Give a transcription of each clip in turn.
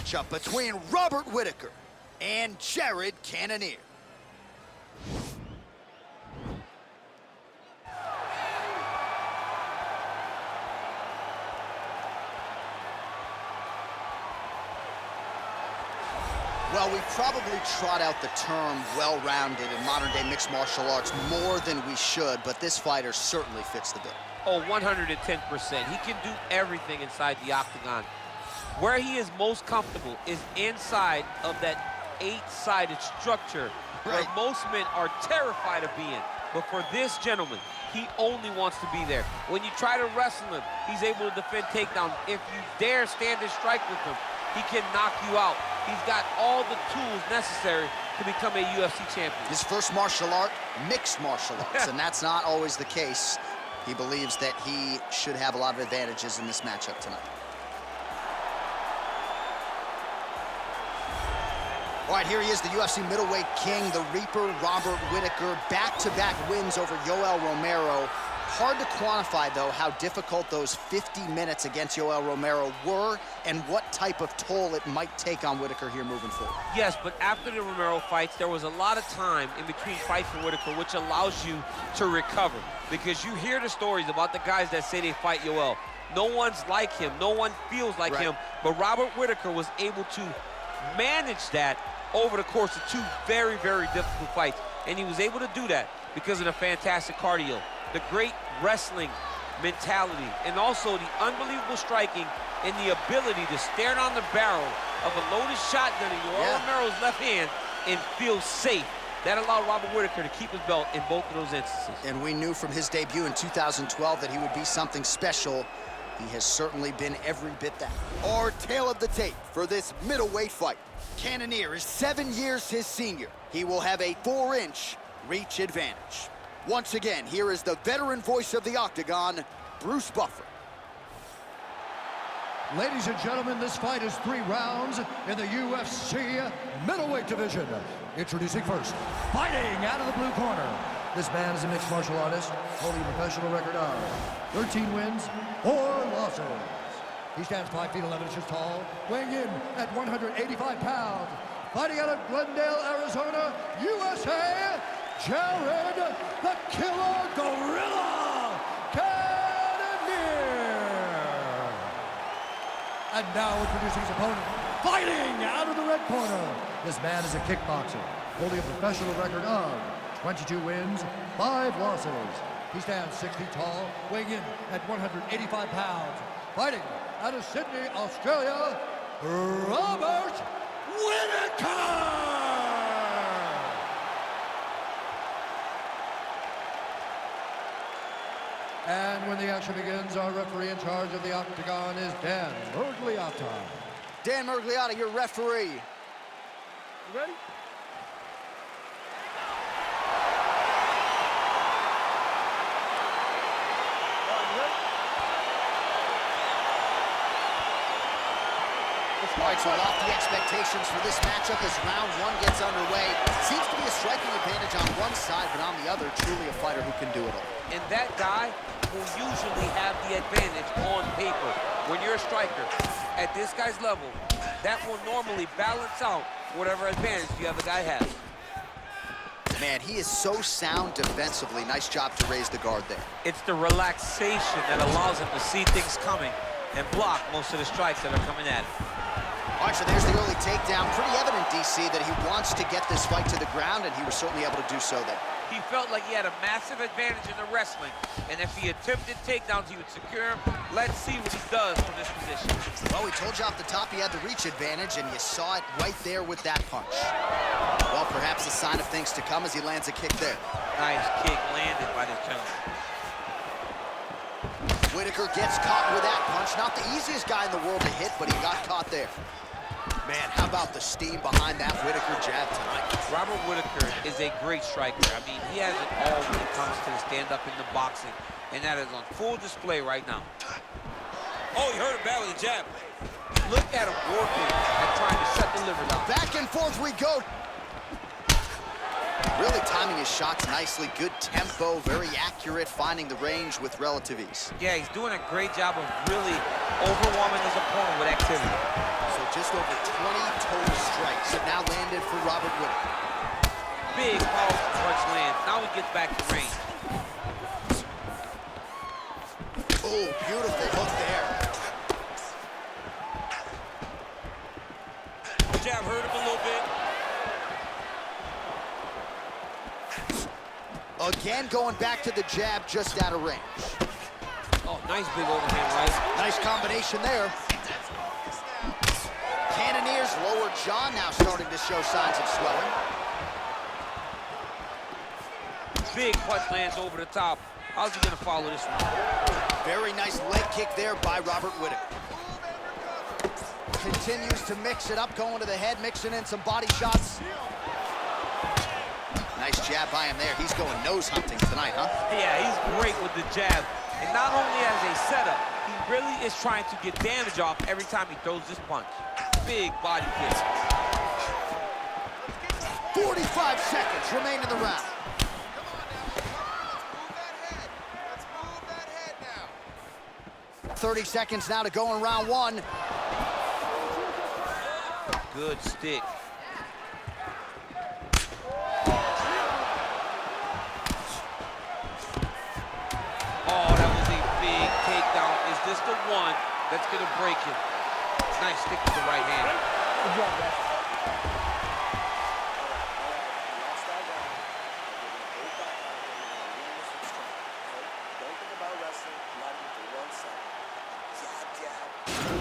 matchup between Robert Whittaker and Jared Cannonier. Well, we probably trot out the term well-rounded in modern-day mixed martial arts more than we should, but this fighter certainly fits the bill. Oh, 110%. He can do everything inside the octagon. Where he is most comfortable is inside of that 8-sided structure where most men are terrified of being. But for this gentleman, he only wants to be there. When you try to wrestle him, he's able to defend takedowns. If you dare stand and strike with him, he can knock you out. He's got all the tools necessary to become a UFC champion. His first martial art, mixed martial arts, and that's not always the case. He believes that he should have a lot of advantages in this matchup tonight. All right, here he is, the UFC middleweight king, the Reaper, Robert Whittaker. Back-to-back wins over Yoel Romero. Hard to quantify, though, how difficult those 50 minutes against Yoel Romero were and what type of toll it might take on Whittaker here moving forward. Yes, but after the Romero fights, there was a lot of time in between fights for Whittaker, which allows you to recover. Because you hear the stories about the guys that say they fight Yoel. No one's like him. No one feels like him. But Robert Whittaker was able to manage that over the course of 2 very, very difficult fights. And he was able to do that because of the fantastic cardio, the great wrestling mentality, and also the unbelievable striking and the ability to stare down the barrel of a loaded shotgun in Yoel Romero's left hand and feel safe. That allowed Robert Whittaker to keep his belt in both of those instances. And we knew from his debut in 2012 that he would be something special. He has certainly been every bit that. Our tale of the tape for this middleweight fight. Cannonier is 7 years his senior. He will have a 4-inch reach advantage. Once again, here is the veteran voice of the octagon, Bruce Buffer. Ladies and gentlemen, this fight is 3 rounds in the UFC middleweight division. Introducing first, fighting out of the blue corner. This man is a mixed martial artist, holding a professional record of 13 wins, 4 losses. He stands 5 feet 11 inches tall, weighing in at 185 pounds. Fighting out of Glendale, Arizona, USA, Jared the Killer Gorilla Cannonier. And now introducing his opponent, fighting out of the red corner. This man is a kickboxer, holding a professional record of 22 wins, 5 losses. He stands 6 feet tall, weighing in at 185 pounds. Fighting out of Sydney, Australia, Robert Whittaker! And when the action begins, our referee in charge of the octagon is Dan Mergliotta. Dan Mergliotta, your referee. You ready? All right, so lofty expectations for this matchup as round 1 gets underway. Seems to be a striking advantage on one side, but on the other, truly a fighter who can do it all. And that guy will usually have the advantage on paper. When you're a striker, at this guy's level, that will normally balance out whatever advantage the other guy has. Man, he is so sound defensively. Nice job to raise the guard there. It's the relaxation that allows him to see things coming and block most of the strikes that are coming at him. All right, so there's the early takedown. Pretty evident, DC, that he wants to get this fight to the ground, and he was certainly able to do so there. He felt like he had a massive advantage in the wrestling, and if he attempted takedowns, he would secure him. Let's see what he does from this position. Well, we told you off the top he had the reach advantage, and you saw it right there with that punch. Well, perhaps a sign of things to come as he lands a kick there. Nice kick landed by this gentleman. Whittaker gets caught with that punch. Not the easiest guy in the world to hit, but he got caught there. Man, how about the steam behind that Whittaker jab tonight? Robert Whittaker is a great striker. I mean, he has it all when it comes to the stand-up in the boxing, and that is on full display right now. Oh, he hurt him bad with the jab. Look at him working and trying to shut the liver down. Back and forth we go. really timing his shots nicely. Good tempo, very accurate, finding the range with relative ease. Yeah, he's doing a great job of really overwhelming his opponent with activity. So just over 20 total strikes have now landed for Robert Whittaker. Big, powerful punch lands. Now he gets back to range. Oh, beautiful hook there. Jab hurt him a little bit. Again, going back to the jab, just out of range. Oh, nice big overhand right. Nice combination there. Cannonier's lower jaw now starting to show signs of swelling. Big punch lands over the top. How's he gonna follow this one? Very nice leg kick there by Robert Whittaker. Continues to mix it up, going to the head, mixing in some body shots. Nice jab by him there. He's going nose hunting tonight, huh? Yeah, he's great with the jab. And not only as a setup, he really is trying to get damage off every time he throws this punch. Big body kick. 45 seconds remain in the round. 30 seconds now to go in round one. Good stick. Oh, that was a big takedown. Is this the one that's gonna break him? Nice stick with the right hand. Good job, guys.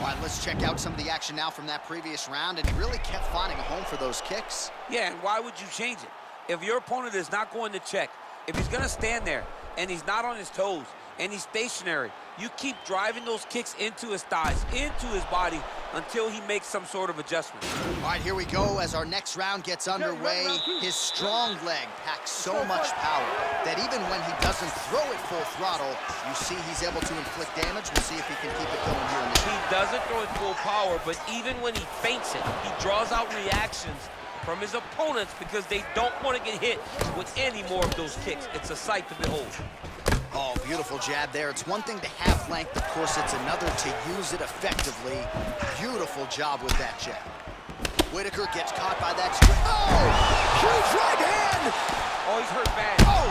All right, let's check out some of the action now from that previous round, and he really kept finding a home for those kicks. Yeah, and why would you change it? If your opponent is not going to check, if he's gonna stand there and he's not on his toes and he's stationary, you keep driving those kicks into his thighs, into his body, until he makes some sort of adjustment. All right, here we go as our next round gets underway. His strong leg packs so much power that even when he doesn't throw it full throttle, you see he's able to inflict damage. We'll see if he can keep it going here in this. He doesn't throw it full power, but even when he feints it, he draws out reactions from his opponents because they don't want to get hit with any more of those kicks. It's a sight to behold. Oh, beautiful jab there. It's one thing to have length. Of course, it's another to use it effectively. Beautiful job with that jab. Whittaker gets caught by that straight. Oh! Huge right hand! Oh, he's hurt bad. Oh!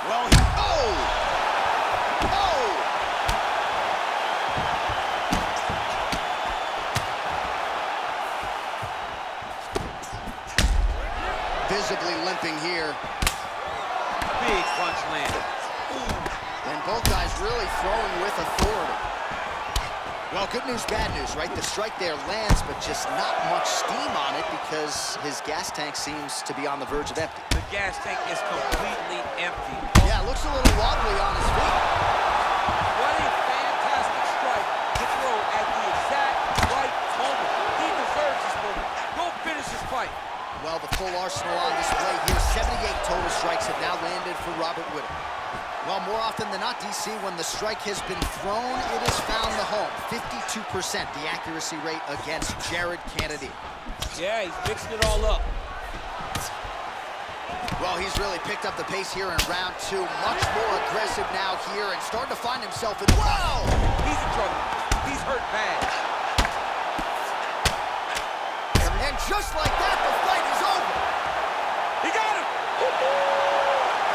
Well, he... Oh! Oh! Visibly limping here. Big punch land. And both guys really throwing with authority. Well, good news, bad news, right? The strike there lands, but just not much steam on it because his gas tank seems to be on the verge of empty. The gas tank is completely empty. Yeah, looks a little wobbly on his feet. What a fantastic strike to throw at the exact right moment. He deserves this moment. Go finish this fight. Well, the full arsenal on display here. 78 total strikes have now landed for Robert Whittaker. Well, more often than not, DC, when the strike has been thrown, it has found the home. 52% the accuracy rate against Jared Cannonier. Yeah, he's mixing it all up. Well, he's really picked up the pace here in round two. Much more aggressive now here and starting to find himself in... Wow! He's in trouble. He's hurt bad. And just like that, the fight is over. He got him!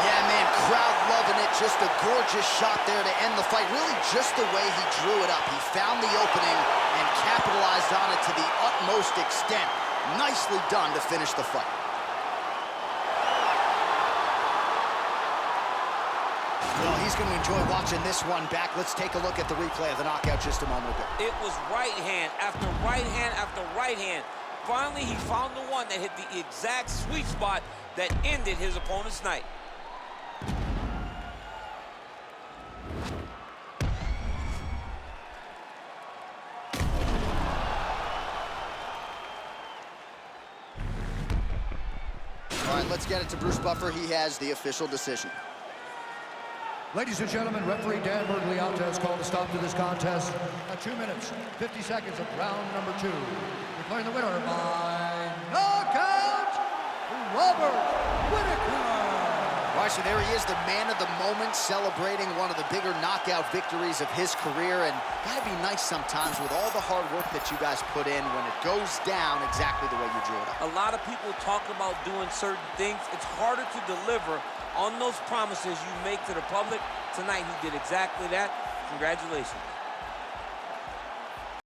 Yeah, man, crowd loving it. Just a gorgeous shot there to end the fight. Really just the way he drew it up. He found the opening and capitalized on it to the utmost extent. Nicely done to finish the fight. Well, he's going to enjoy watching this one back. Let's take a look at the replay of the knockout just a moment ago. It was right hand after right hand after right hand. Finally, he found the one that hit the exact sweet spot that ended his opponent's night. All right, let's get it to Bruce Buffer. He has the official decision. Ladies and gentlemen, referee Dan Bergliata has called a stop to this contest at 2 minutes, 50 seconds of round number 2. Declaring the winner by knockout, Robert Whittaker. Marcia, there he is, the man of the moment, celebrating one of the bigger knockout victories of his career. And gotta be nice sometimes with all the hard work that you guys put in when it goes down exactly the way you drew it up. A lot of people talk about doing certain things. It's harder to deliver on those promises you make to the public. Tonight, he did exactly that. Congratulations.